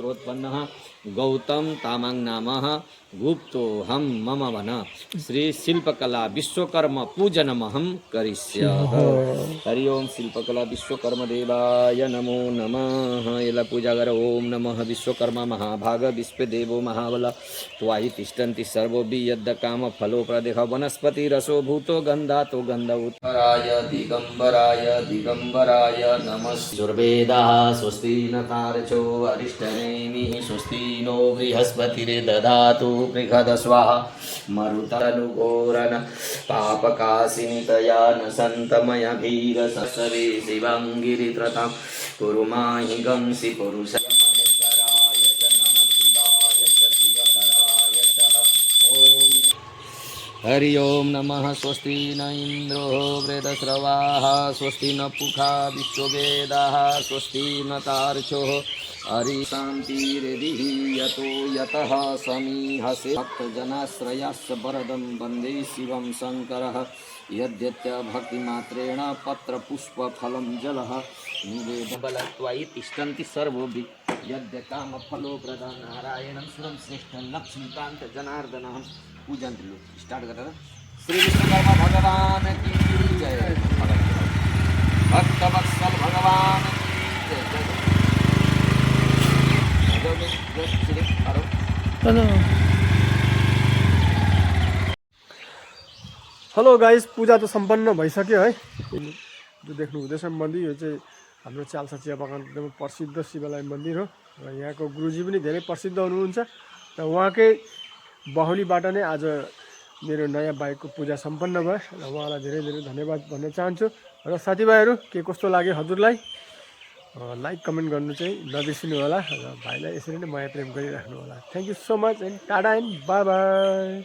सर्वोत्पन्नः गौतम तामाङ नामः गुप्तोऽहं मम वन श्री शिल्पकला विश्वकर्म पूजनमहं करिष्यामि। हरि ओम शिल्पकला विश्वकर्म देवाय नमो नमः। यसलाई पूजा गरेर ओम नमः विश्वकर्मा महाभाग विश्वदेवो महाबल त्वायि तिष्ठन्ति सर्वोऽपि यद् काम फलो प्रदेह वनस्पति रसो भूतो गन्धातो गन्ध उत्तराय दिगम्बराय नमः। दुर्वेदाः स्वस्ति न तार्क्ष्यो अरिष्टनेमिः स्वस्ति नो बृहस्पतिर्दधातु बृहदस्वाहा मरुतनुघोरन पापकाशिनितया न सन्तमयभीरससवे शिवाङ्गिरित्रतां कुरु माहि गंसि पुरुषय महेश्वराय च नमः शिवाय च शिवतराय च ॐ हरि ओम नमः। स्वस्ति न इंद्रो वृद्धश्रवाः स्वस्ति न पूषा विश्ववेदाः स्वस्ति न तार्क्ष्यो हरि शान्तिरिधिः यतो यतः समीहसे भक्तजनाश्रयस्य वरदं वन्दे शिवं शङ्करः यद्यत्य भक्तिमात्रेण पत्रपुष्पफलं जलः निवेदबलत्वायि तिष्ठन्ति सर्वोऽपि यद्य कामफलोप्रदं नारायणं सुरं श्रेष्ठं लक्ष्मीकान्त जनार्दनः पूजन्ति लोग। स्टार्ट कर रहा श्री विश्वकर्मा भगवान की जय। भक्त वत्सल भगवान की जय। हेलो गाइस, पूजा त सम्पन्न भइसक्यो है। जो देख्नु हुँदैछ मन्दिर, यो चाहिँ हाम्रो चाल्सा चिया बगान एकदम प्रसिद्ध शिवालय मन्दिर हो र यहाँको गुरुजी पनि धेरै प्रसिद्ध हुनुहुन्छ र उहाँकै बाहुलीबाट नै आज मेरो नयाँ बाइकको पूजा सम्पन्न भयो र उहाँलाई धेरै धेरै धन्यवाद भन्न चाहन्छु। र साथीभाइहरू, के कस्तो लाग्यो हजुरलाई लाइक कमेन्ट गर्नु चाहिँ नबिर्सिनु होला र भाइलाई यसरी नै माया प्रेम गरिराख्नु होला। Thank you so much and Tata and by by.